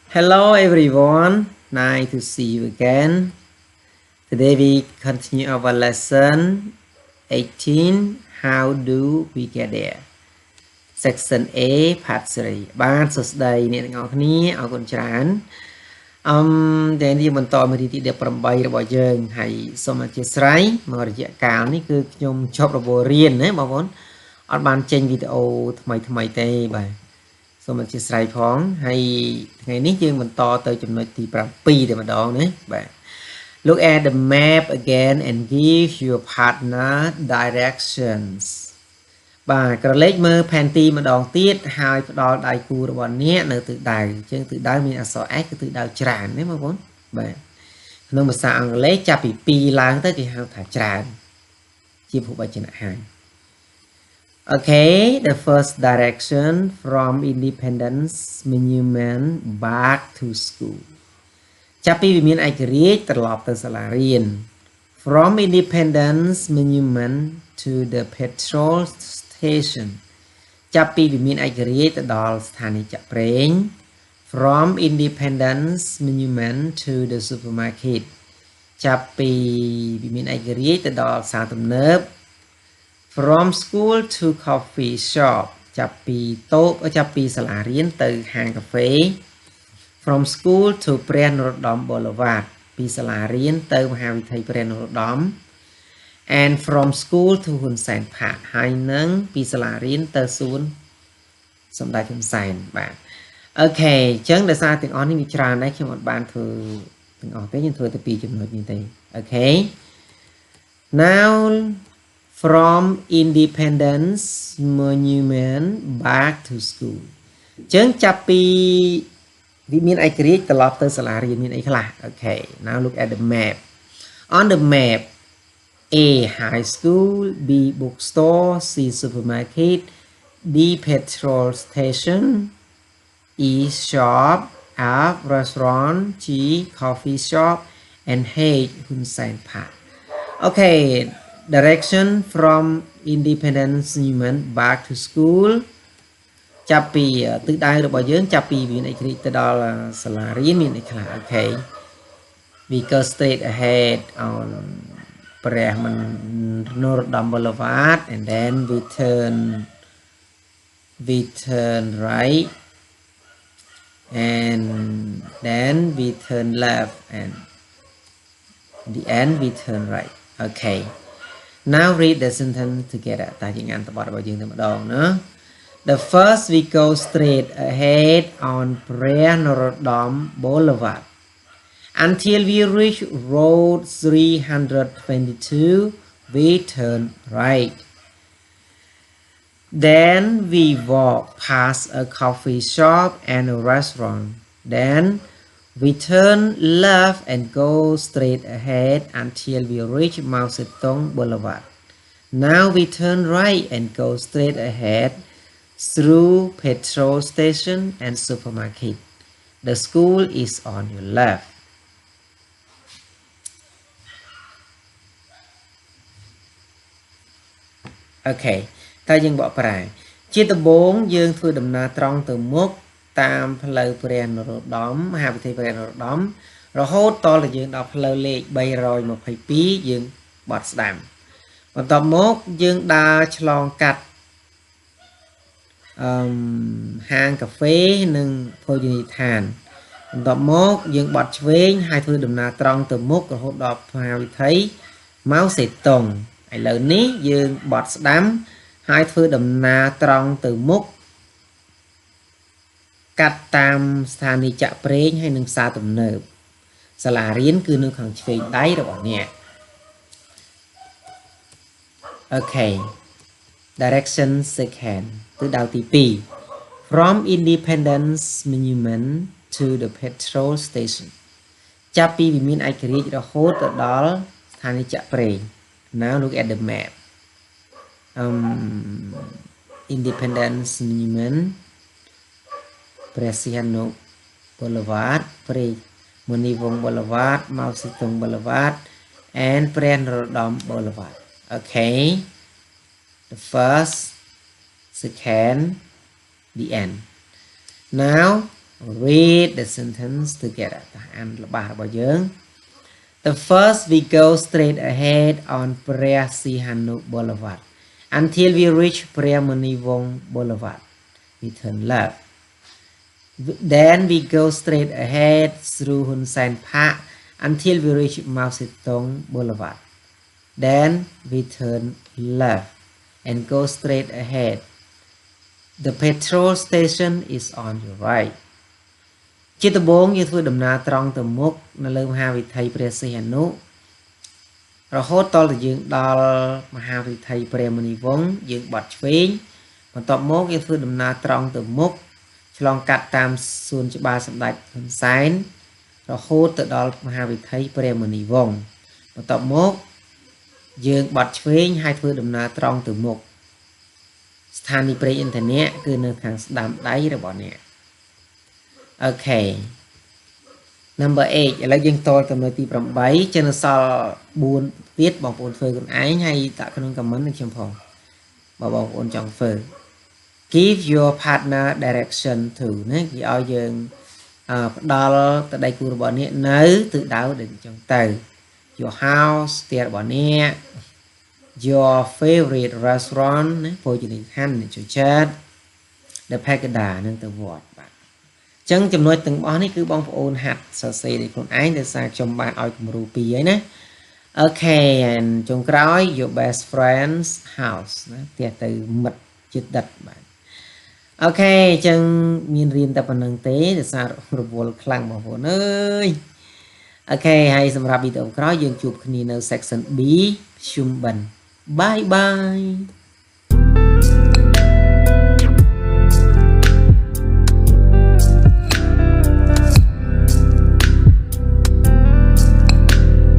Hello everyone, nice to see you again. Today we continue our lesson 18, How do we get there? Section A, Part 3 បាទសួស្តីអ្នកទាំងអស់គ្នាអរគុណច្រើនតែនេះបន្តមេរៀនទី18របស់យើងហើយសូមអធិស្ឋានមករយៈកាលនេះគឺខ្ញុំចប់របបរៀនណាបងប្អូនអត់បានចេញវីដេអូថ្មីទេបាទសូមអធិស្ឋានផងហើយថ្ងៃនេះយើងបន្តទៅចំណុចទី7តែម្ដងណាបាទ Look at the map again and give your partner directions បាទក្រឡេកមើលផែនទីម្ដងទៀតហើយផ្ដល់ដៃគូរបស់អ្នកនៅទិសដៅអញ្ចឹងទិសដៅមានអក្សរ S គឺទិសដៅច្រើនណាបងប្អូនបាទក្នុងភាសាអង់គ្លេសចាប់ពី2ឡើងទៅគេហៅថាច្រើនជាភពវចនៈហើយ Okay, the first direction from Independence Monument back to school ចាប់ពីវិមានឯករាជ្យត្រឡប់ទៅសាលារៀន From Independence Monument to the petrol station ចាប់ពីវិមានឯករាជ្យទៅដល់ស្ថានីយ៍ចាក់ប្រេង From Independence Monument to the supermarket ចាប់ពីវិមានឯករាជ្យទៅដល់ផ្សារទំនើប From school to coffee shop ចាប់ពីសាលារៀនទៅហាងកាហ្វេ From school to ព្រះនរោត្តម Boulevard ពីសាលារៀនទៅមហាវិថីព្រះនរោត្តម and from school to ហ៊ុនសែន Park ហើយនឹងពីសាលារៀនទៅសួនសម្ដេចហ៊ុនសែនបាទអូខេអញ្ចឹងដោយសារទាំងអស់នេះវាច្រើនដែរខ្ញុំអត់បានធ្វើទាំងអស់ទេខ្ញុំធ្វើតែ2ចំណុចនេះទេអូខេ now from Independence Monument back to school អញ្ចឹងចាប់ពីវិមានឯករាជ្យត្រឡប់ទៅសាលារៀនមានអីខ្លះអូខេ now look at the map on the map A high school B bookstore C supermarket D petrol station E shop F restaurant G coffee shop and H Hun Sen Park okay direction from Independence Monument back to school ចាប់ពីទិសដៅរបស់យើងចាប់ពីវិមានឯករាជ្យទៅដល់សាលារៀនមានអីខ្លះអូខេ we go straight ahead on ព្រះនរោត្តម Boulevard and then we turn right and then we turn left and in the end we turn right okay now read the sentence together តាយើងអានតបរបស់យើងតែម្ដងណា The first we go straight ahead on ព្រះនរោត្តម Boulevard until we reach road 322 we turn right then we walk past a coffee shop and a restaurant then we turn left and go straight ahead until we reach Mao Zedong Boulevard now we turn right and go straight ahead through petrol station and supermarket the school is on your left okay តើយើងបកប្រែជាដំបូងយើងធ្វើដំណើរត្រង់ទៅមុខតាមផ្លូវព្រះនរោត្តមមហាវិថីព្រះនរោត្តមរហូតតទៅយើងដល់ផ្លូវលេខ322យើងបត់ស្ដាំបន្ទាប់មកយើងដើរឆ្លងកាត់ហាងកាហ្វេនិងភោជនីយដ្ឋានបន្ទាប់មកយើងបត់ឆ្វេងហើយធ្វើដំណើរត្រង់ទៅមុខរហូតដល់មហាវិថីម៉ៅសេតុងឥឡូវនេះយើងបត់ស្ដាំហើយធ្វើដំណើរត្រង់ទៅមុខកាត់តាមស្ថានីយ៍ចាក់ប្រេងហើយនឹងផ្សារទំនើបសាលារៀនគឺនៅខាងឆ្វេងដៃរបស់អ្នក Okay direction second ទិសដៅទី2 from Independence Monument to the petrol station ចាប់ពីវិមានឯករាជ្យរហូតទៅដល់ស្ថានីយ៍ចាក់ប្រេង now look at the map Independence Monument ព្រះសីហនុ Boulevard ព្រះមុនីវង្ស Boulevard ម៉ៅសេតុង Boulevard and ព្រះនរោត្តម Boulevard okay the first second the end now read the sentence together អានល្បះរបស់យើង The first we go straight ahead on Phra Sihanu Boulevard until we reach Phra Mani Vong Boulevard we turn left then we go straight ahead through Hun Sen Park until we reach Mao Zedong Boulevard then we turn left and go straight ahead the petrol station is on your right ជាដំបូងយើងធ្វើដំណើរត្រង់ទៅមុខនៅលើមហាវិថីព្រះសីហនុរហូតតទៅយើងដល់មហាវិថីព្រះមុនីវង្សយើងបត់ឆ្វេងបន្ទាប់មកយើងធ្វើដំណើរត្រង់ទៅមុខឆ្លងកាត់តាមសួនច្បារសម្ដេចហ៊ុនសែនរហូតទៅដល់មហាវិថីព្រះមុនីវង្សបន្ទាប់មកយើងបត់ឆ្វេងហើយធ្វើដំណើរត្រង់ទៅមុខស្ថានីយ៍ប្រេងឥន្ធនៈគឺនៅខាងស្ដាំដៃរបស់អ្នកOkay number 8ឥឡូវយើងតទៅនៅទី8ចេះនៅសល់4ទៀតបងប្អូនធ្វើខ្លួនឯងហើយដាក់ក្នុង comment នឹងខ្ញុំផងបើបងប្អូនចង់ធ្វើ give your partner direction to ណាគេឲ្យយើងផ្ដល់ទៅដៃគូរបស់អ្នកនៅទិសដៅដែលចង់ទៅ your house ផ្ទះរបស់អ្នក your favorite restaurant ណាភោជនីយដ្ឋានអ្នកចូលចិត្ត the pagoda នឹងទៅវត្តបាទចឹងចំណុចទាំងអស់នេះគឺបងប្អូនហាត់សរសេរដោយខ្លួនឯងដោយសារខ្ញុំបានឲ្យគំរូ2ហើយណាអូខេចុងក្រោយ your best friend's house ណាផ្ទះទៅមិត្តជិតដិតបាទអូខេចឹងមានរៀនតែប៉ុណ្្នឹងទេដោយសាររវល់ខ្លាំងបងប្អូនអើយអូខេហើយសម្រាប់វីដេអូក្រោយយើងជួបគ្នានៅ section B ខ្ញុំបិណ្ឌ bye bye